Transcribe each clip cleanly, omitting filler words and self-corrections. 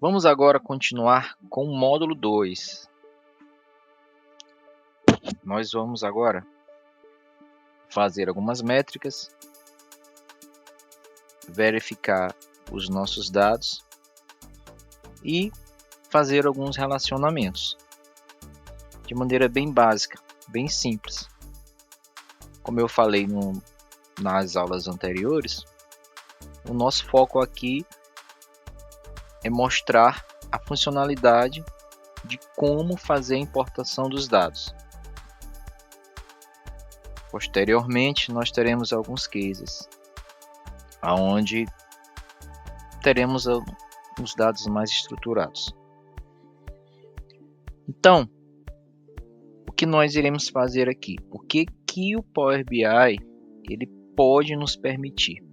Vamos agora continuar com o módulo 2. Nós vamos agora fazer algumas métricas, verificar os nossos dados e fazer alguns relacionamentos de maneira bem básica, bem simples. Como eu falei nas aulas anteriores, o nosso foco aqui é mostrar a funcionalidade de como fazer a importação dos dados. Posteriormente, nós teremos alguns cases onde teremos os dados mais estruturados. Então, o que nós iremos fazer aqui? O que o Power BI ele pode nos permitir?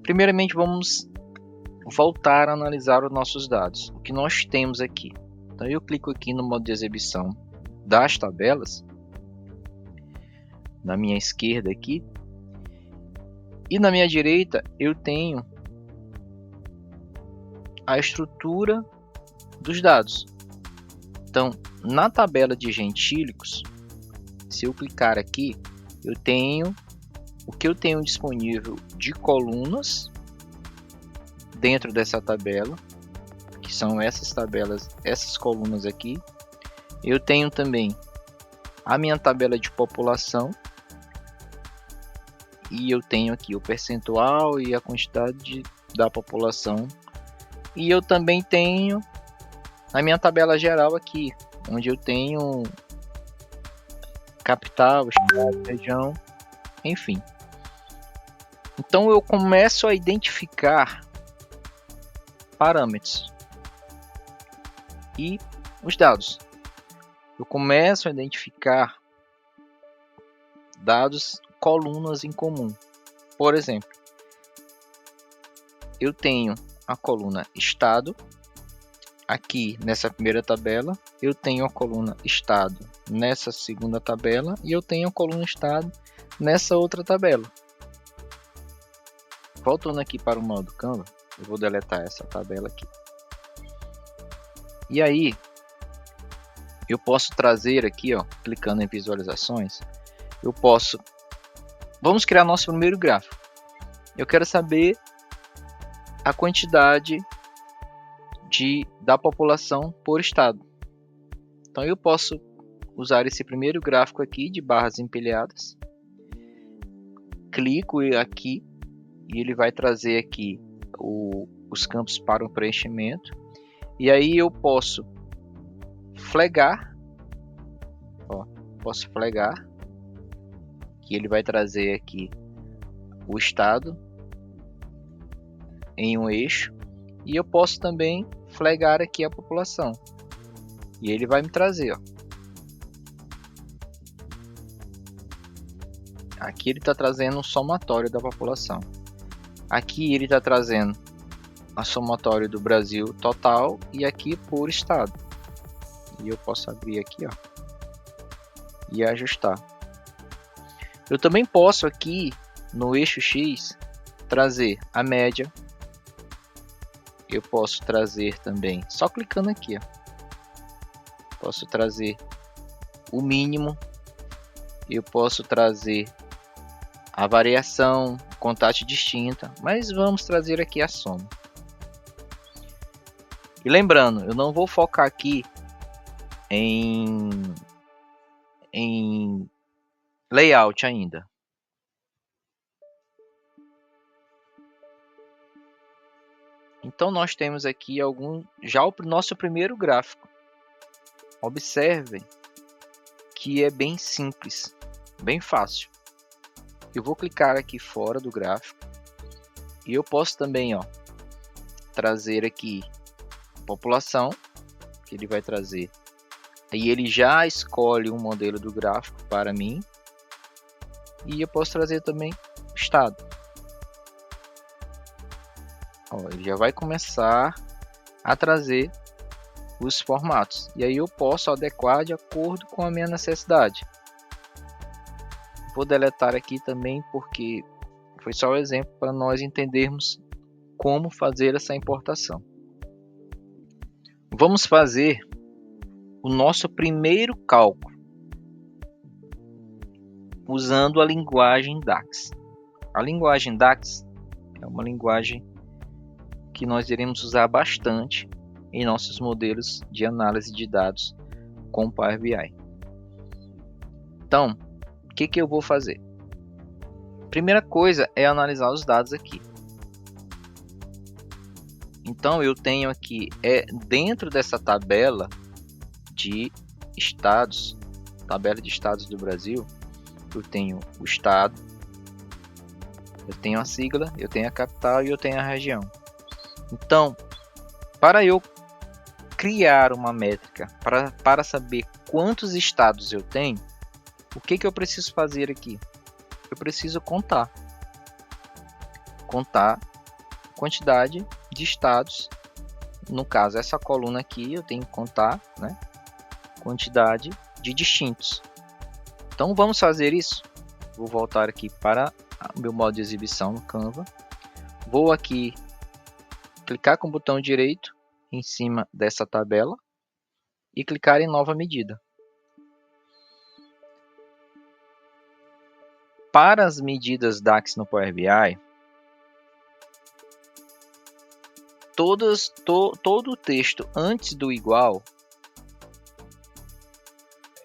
Primeiramente, vamos voltar a analisar os nossos dados. O que nós temos aqui? Então, eu clico aqui no modo de exibição das tabelas, na minha esquerda aqui, e na minha direita eu tenho a estrutura dos dados. Então, na tabela de gentílicos, se eu clicar aqui, eu tenho o que eu tenho disponível de colunas dentro dessa tabela, que são essas tabelas, essas colunas aqui. Eu tenho também a minha tabela de população, e eu tenho aqui o percentual e a quantidade da população. E eu também tenho a minha tabela geral aqui, onde eu tenho capital, estado, região, enfim. Então eu começo a identificar parâmetros e os dados. Eu começo a identificar dados, colunas em comum. Por exemplo, eu tenho a coluna estado aqui nessa primeira tabela, eu tenho a coluna estado nessa segunda tabela e eu tenho a coluna estado nessa outra tabela. Voltando aqui para o modo Canva, eu vou deletar essa tabela aqui. E aí, eu posso trazer aqui, ó, clicando em visualizações, eu posso... Vamos criar nosso primeiro gráfico. Eu quero saber a quantidade da população por estado. Então eu posso usar esse primeiro gráfico aqui de barras empilhadas. Clico aqui e ele vai trazer aqui os campos para o preenchimento. E aí eu posso flagar, ó, posso flagar, que ele vai trazer aqui o estado em um eixo, e eu posso também flagar aqui a população, e ele vai me trazer, ó. Aqui ele está trazendo um somatório da população, aqui ele está trazendo a somatório do Brasil total e aqui por estado, e eu posso abrir aqui, ó, e ajustar. Eu também posso aqui no eixo X trazer a média. Eu posso trazer também, só clicando aqui, ó, posso trazer o mínimo. Eu posso trazer a variação, contato distinta, mas vamos trazer aqui a soma. E lembrando, eu não vou focar aqui em layout ainda. Então nós temos aqui já o nosso primeiro gráfico. Observem que é bem simples, bem fácil. Eu vou clicar aqui fora do gráfico e eu posso também, ó, trazer aqui a população, que ele vai trazer. Aí ele já escolhe um modelo do gráfico para mim. E eu posso trazer também o estado. Ó, ele já vai começar a trazer os formatos. E aí eu posso adequar de acordo com a minha necessidade. Vou deletar aqui também porque foi só um exemplo para nós entendermos como fazer essa importação. Vamos fazer o nosso primeiro cálculo usando a linguagem DAX. A linguagem DAX é uma linguagem que nós iremos usar bastante em nossos modelos de análise de dados com Power BI. Então, o que eu vou fazer? Primeira coisa é analisar os dados aqui. Então, eu tenho aqui, dentro dessa tabela de estados do Brasil, eu tenho o estado, eu tenho a sigla, eu tenho a capital e eu tenho a região. Então, para eu criar uma métrica para saber quantos estados eu tenho, o que eu preciso fazer aqui? Eu preciso contar a quantidade de estados. No caso, essa coluna aqui eu tenho que contar, né, quantidade de distintos. Então vamos fazer isso. Vou voltar aqui para o meu modo de exibição no Canva. Vou aqui clicar com o botão direito em cima dessa tabela e clicar em nova medida. Para as medidas DAX no Power BI, todo o texto antes do igual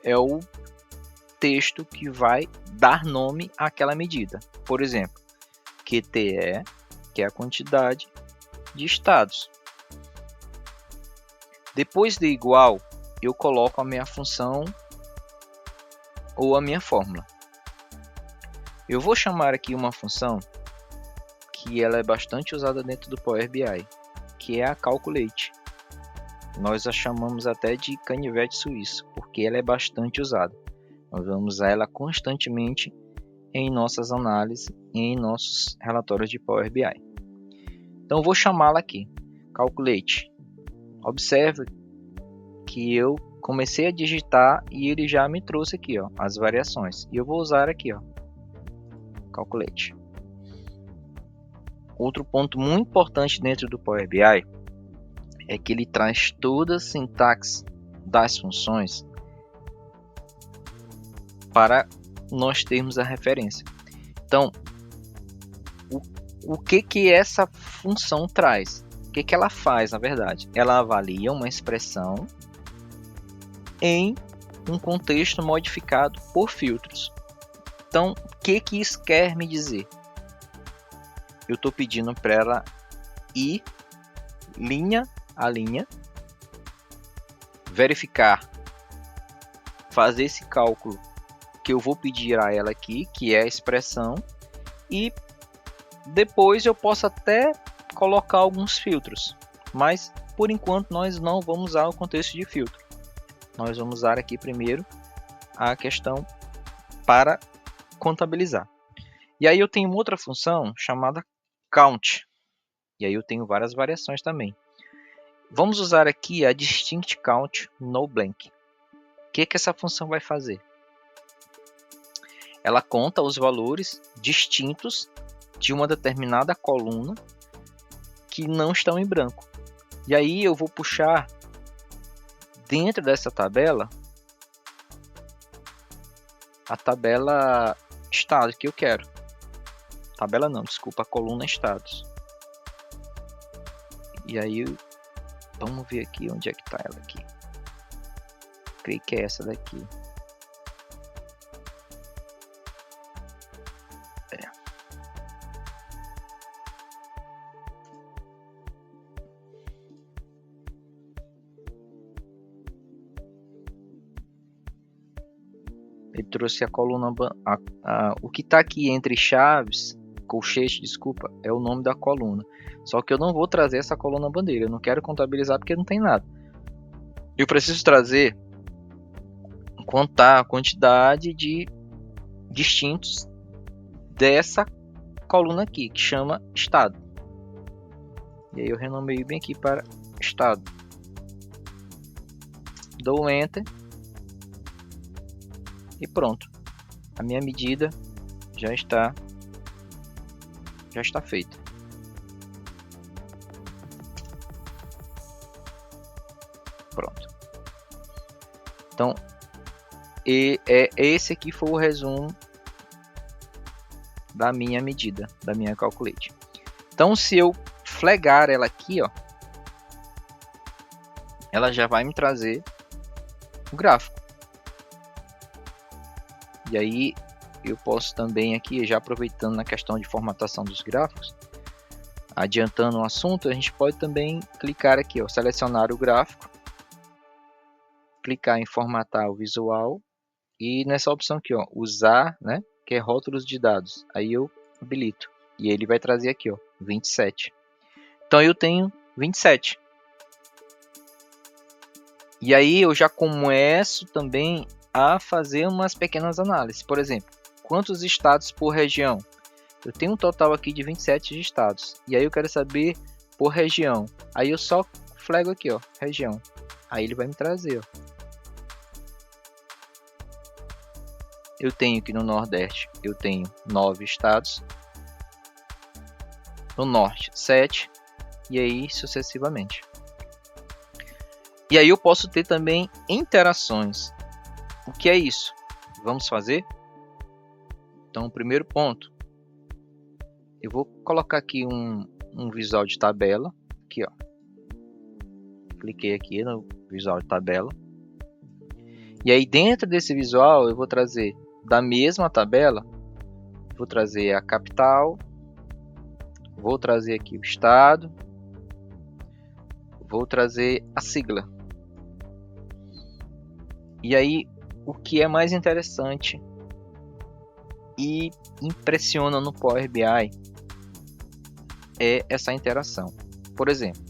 é o texto que vai dar nome àquela medida. Por exemplo, QTE, que é a quantidade de estados. Depois do igual, eu coloco a minha função ou a minha fórmula. Eu vou chamar aqui uma função que ela é bastante usada dentro do Power BI, que é a Calculate. Nós a chamamos até de canivete suíço, porque ela é bastante usada. Nós vamos usar ela constantemente em nossas análises e em nossos relatórios de Power BI. Então eu vou chamá-la aqui, Calculate. Observe que eu comecei a digitar e ele já me trouxe aqui, ó, as variações. E eu vou usar aqui, ó, Calculate. Outro ponto muito importante dentro do Power BI é que ele traz toda a sintaxe das funções para nós termos a referência. Então, o que essa função traz? O que ela faz, na verdade? Ela avalia uma expressão em um contexto modificado por filtros. Então, o que isso quer me dizer? Eu estou pedindo para ela ir linha a linha, verificar, fazer esse cálculo que eu vou pedir a ela aqui, que é a expressão, e depois eu posso até colocar alguns filtros, mas por enquanto nós não vamos usar o contexto de filtro. Nós vamos usar aqui primeiro a questão para contabilizar. E aí eu tenho outra função chamada count, e aí eu tenho várias variações também. Vamos usar aqui a distinct count no blank. O que essa função vai fazer? Ela conta os valores distintos de uma determinada coluna que não estão em branco. E aí eu vou puxar dentro dessa tabela a tabela estado que eu quero. Tabela não, desculpa, a coluna estados. E aí vamos ver aqui onde é que está ela aqui. Creio que é essa daqui. Ele trouxe a coluna, o que está aqui entre chaves, colchete, desculpa, é o nome da coluna. Só que eu não vou trazer essa coluna bandeira, eu não quero contabilizar porque não tem nada. Eu preciso contar a quantidade de distintos dessa coluna aqui, que chama estado. E aí eu renomeio bem aqui para estado. Dou Enter. E pronto, a minha medida já está feita. Pronto. Então, esse aqui foi o resumo da minha medida, da minha calculate. Então, se eu flagar ela aqui, ó, ela já vai me trazer o gráfico. E aí eu posso também aqui, já aproveitando na questão de formatação dos gráficos, adiantando o assunto, a gente pode também clicar aqui, ó, selecionar o gráfico, clicar em formatar o visual e nessa opção aqui, ó, usar, né, que é rótulos de dados. Aí eu habilito e ele vai trazer aqui, ó, 27. Então eu tenho 27. E aí eu já começo também a fazer umas pequenas análises. Por exemplo, quantos estados por região? Eu tenho um total aqui de 27 estados. E aí eu quero saber por região. Aí eu só flego aqui, ó, região. Aí ele vai me trazer, ó. Eu tenho aqui no Nordeste, eu tenho 9 estados. No Norte, 7. E aí sucessivamente. E aí eu posso ter também interações. O que é isso? Vamos fazer? Então, o primeiro ponto. Eu vou colocar aqui um visual de tabela. Aqui, ó. Cliquei aqui no visual de tabela. E aí dentro desse visual eu vou trazer da mesma tabela. Vou trazer a capital. Vou trazer aqui o estado. Vou trazer a sigla. E aí o que é mais interessante e impressiona no Power BI é essa interação. Por exemplo,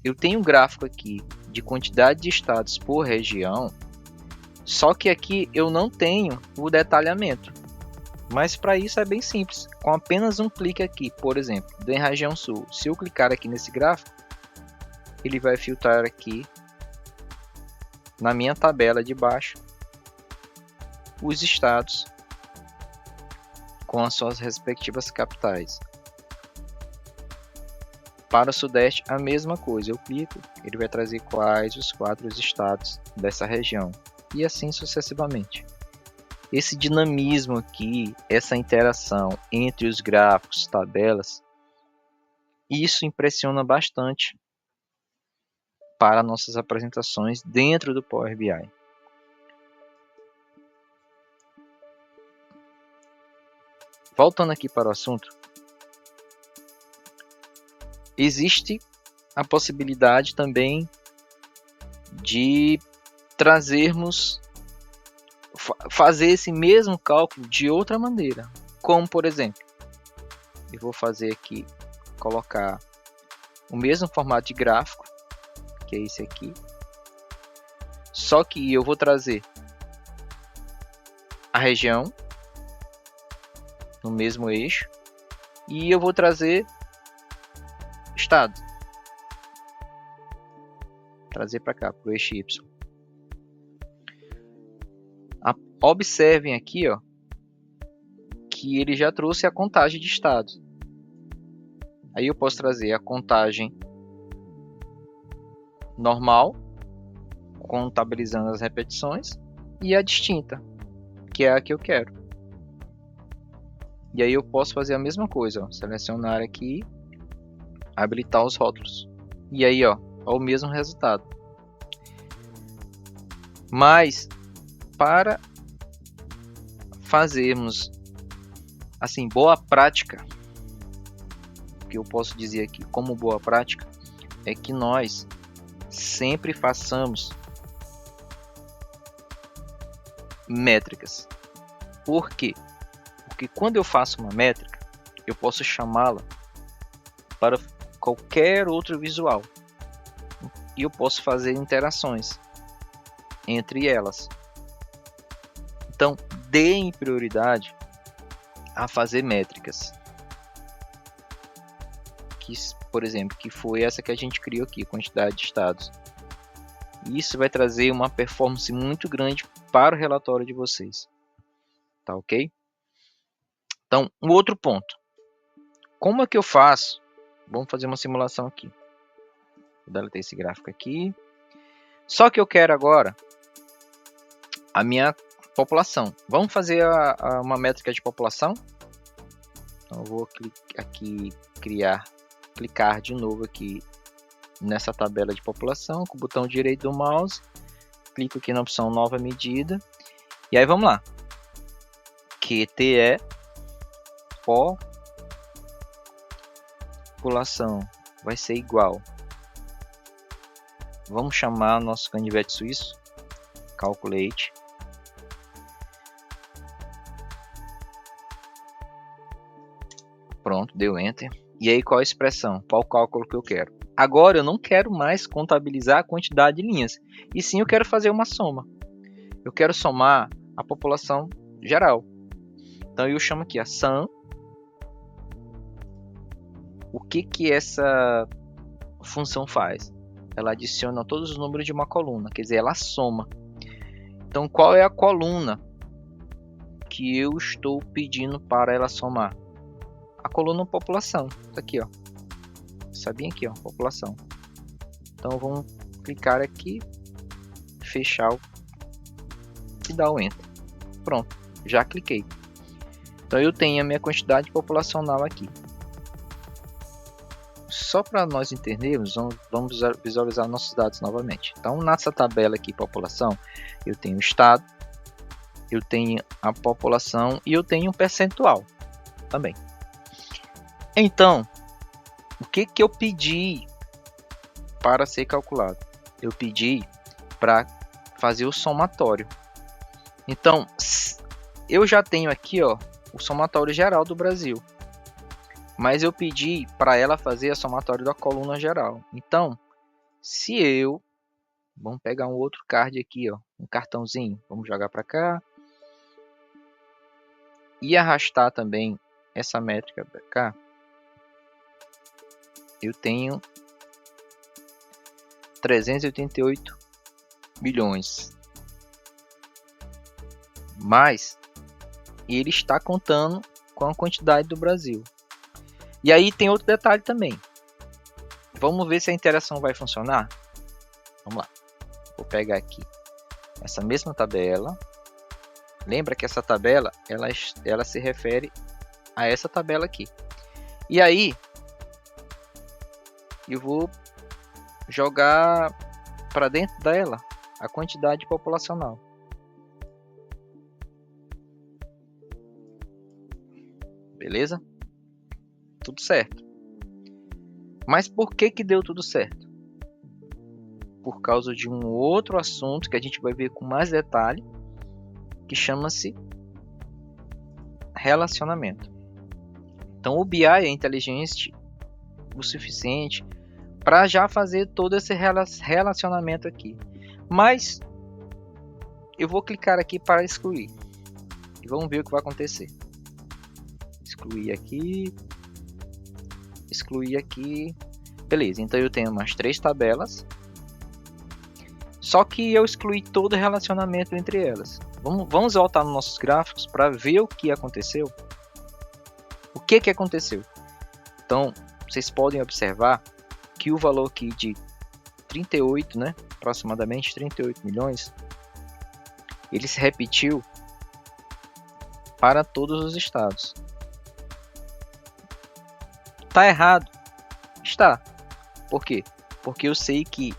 eu tenho um gráfico aqui de quantidade de estados por região, só que aqui eu não tenho o detalhamento. Mas para isso é bem simples, com apenas um clique aqui, por exemplo, da região sul. Se eu clicar aqui nesse gráfico, ele vai filtrar aqui na minha tabela de baixo os estados com as suas respectivas capitais. Para o Sudeste, a mesma coisa. Eu clico, ele vai trazer quais os 4 estados dessa região. E assim sucessivamente. Esse dinamismo aqui, essa interação entre os gráficos, tabelas, isso impressiona bastante para nossas apresentações dentro do Power BI. Voltando aqui para o assunto, existe a possibilidade também de trazermos, fazer esse mesmo cálculo de outra maneira. Como, por exemplo, eu vou fazer aqui, colocar o mesmo formato de gráfico, que é esse aqui. Só que eu vou trazer a região no mesmo eixo e eu vou trazer estado. Trazer para cá, para o eixo Y. Observem aqui, ó, que ele já trouxe a contagem de estados. Aí eu posso trazer a contagem normal, contabilizando as repetições, e a distinta, que é a que eu quero. E aí eu posso fazer a mesma coisa, ó, selecionar aqui, habilitar os rótulos. E aí, ó, o mesmo resultado. Mas para fazermos assim boa prática, o que eu posso dizer aqui como boa prática é que nós sempre façamos métricas. Por quê? Porque quando eu faço uma métrica, eu posso chamá-la para qualquer outro visual e eu posso fazer interações entre elas. Então, deem prioridade a fazer métricas. Que, por exemplo, que foi essa que a gente criou aqui, quantidade de estados. Isso vai trazer uma performance muito grande para o relatório de vocês. Tá ok? Então, um outro ponto. Como é que eu faço? Vamos fazer uma simulação aqui. Vou deletar esse gráfico aqui. Só que eu quero agora a minha população. Vamos fazer uma métrica de população? Então eu vou aqui clicar de novo aqui nessa tabela de população com o botão direito do mouse, clico aqui na opção nova medida e aí vamos lá. QTE população vai ser igual. Vamos chamar nosso canivete suíço, calculate. Pronto, deu enter. E aí qual a expressão? Qual o cálculo que eu quero? Agora eu não quero mais contabilizar a quantidade de linhas, e sim eu quero fazer uma soma. Eu quero somar a população geral. Então eu chamo aqui a sum. O que essa função faz? Ela adiciona todos os números de uma coluna, quer dizer, ela soma. Então qual é a coluna que eu estou pedindo para ela somar? A coluna população, tá aqui, ó. Sabia aqui, ó, população. Então vamos clicar aqui, fechar e dar o enter. Pronto, já cliquei. Então eu tenho a minha quantidade populacional aqui. Só para nós entendermos, vamos visualizar nossos dados novamente. Então nessa tabela aqui, população, eu tenho o estado, eu tenho a população e eu tenho um percentual também. Então, o que eu pedi para ser calculado? Eu pedi para fazer o somatório. Então, eu já tenho aqui, ó, o somatório geral do Brasil. Mas eu pedi para ela fazer a somatório da coluna geral. Então, se eu... Vamos pegar um outro card aqui, ó, um cartãozinho. Vamos jogar para cá. E arrastar também essa métrica para cá. Eu tenho 388 milhões. Mas ele está contando com a quantidade do Brasil. E aí tem outro detalhe também. Vamos ver se a interação vai funcionar? Vamos lá. Vou pegar aqui essa mesma tabela. Lembra que essa tabela ela se refere a essa tabela aqui. E aí eu vou jogar para dentro dela a quantidade populacional. Beleza? Tudo certo. Mas por que deu tudo certo? Por causa de um outro assunto que a gente vai ver com mais detalhe, que chama-se relacionamento. Então o BI é inteligente o suficiente para já fazer todo esse relacionamento aqui. Mas eu vou clicar aqui para excluir. E vamos ver o que vai acontecer. Excluir aqui. Excluir aqui. Beleza, então eu tenho mais 3 tabelas. Só que eu excluí todo o relacionamento entre elas. Vamos voltar nos nossos gráficos para ver o que aconteceu. O que aconteceu? Então, vocês podem observar que o valor aqui de 38, né, aproximadamente 38 milhões, ele se repetiu para todos os estados. Tá errado? Está. Por quê? Porque eu sei que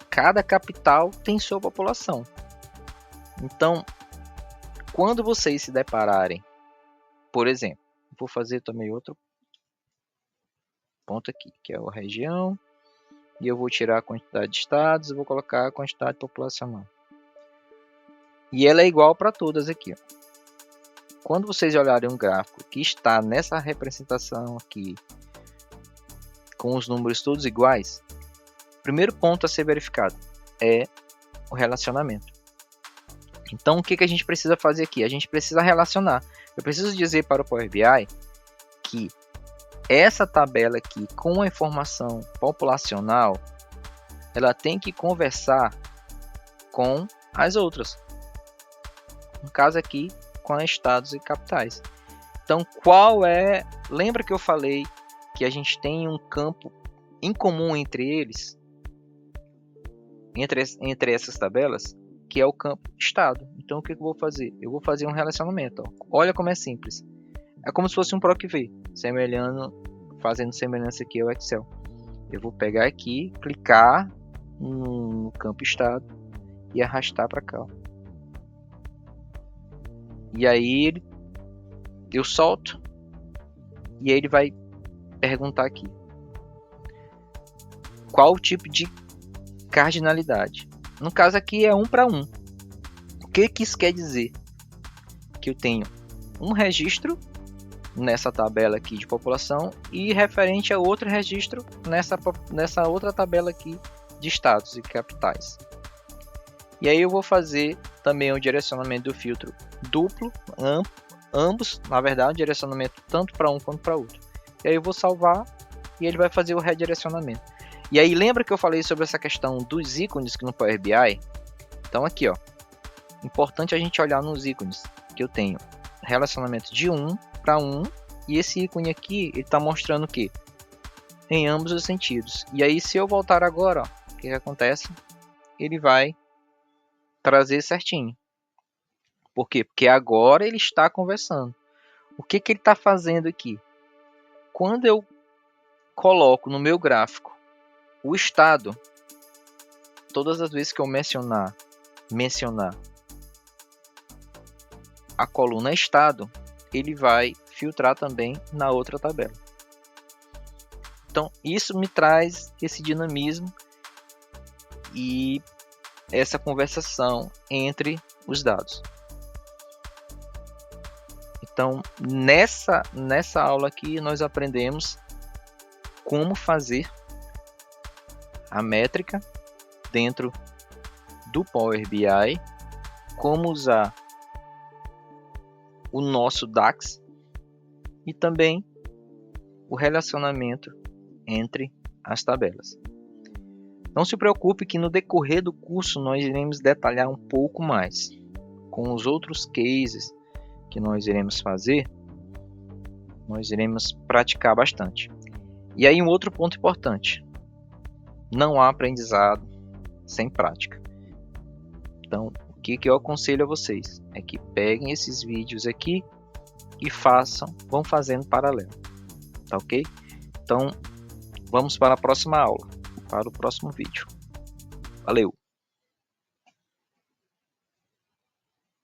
cada capital tem sua população. Então, quando vocês se depararem, por exemplo, vou fazer também outro ponto aqui, que é a região, e eu vou tirar a quantidade de estados e vou colocar a quantidade populacional. E ela é igual para todas aqui, ó. Quando vocês olharem um gráfico que está nessa representação aqui, com os números todos iguais, o primeiro ponto a ser verificado é o relacionamento. Então, o que a gente precisa fazer aqui? A gente precisa relacionar. Eu preciso dizer para o Power BI que essa tabela aqui com a informação populacional, ela tem que conversar com as outras. No caso aqui, com estados e capitais. Então, qual é... Lembra que eu falei que a gente tem um campo em comum entre eles? entre essas tabelas, que é o campo estado. Então o que eu vou fazer? Eu vou fazer um relacionamento. Ó. Olha como é simples. É como se fosse um PROC-V, fazendo semelhança aqui ao Excel. Eu vou pegar aqui, clicar no campo estado e arrastar para cá. Ó. E aí eu solto e aí ele vai perguntar aqui qual o tipo de cardinalidade. No caso aqui é 1 para 1. O que isso quer dizer? Que eu tenho um registro nessa tabela aqui de população e referente a outro registro nessa outra tabela aqui de estados e capitais. E aí eu vou fazer também o direcionamento do filtro duplo, ambos, na verdade, um direcionamento tanto para um quanto para outro. E aí eu vou salvar e ele vai fazer o redirecionamento. E aí lembra que eu falei sobre essa questão dos ícones que no Power BI? Então aqui, ó, importante a gente olhar nos ícones, que eu tenho relacionamento de 1 para 1, e esse ícone aqui, ele está mostrando o quê? Em ambos os sentidos. E aí se eu voltar agora, ó, o que acontece? Ele vai trazer certinho. Por quê? Porque agora ele está conversando. O que ele está fazendo aqui? Quando eu coloco no meu gráfico o estado, todas as vezes que eu mencionar a coluna estado, ele vai filtrar também na outra tabela. Então isso me traz esse dinamismo e essa conversação entre os dados. Então nessa aula aqui nós aprendemos como fazer a métrica dentro do Power BI, como usar o nosso DAX e também o relacionamento entre as tabelas. Não se preocupe que no decorrer do curso nós iremos detalhar um pouco mais. Com os outros cases que nós iremos fazer, nós iremos praticar bastante. E aí um outro ponto importante, não há aprendizado sem prática. Então, o que eu aconselho a vocês é que peguem esses vídeos aqui e vão fazendo paralelo, tá ok? Então, vamos para a próxima aula, para o próximo vídeo.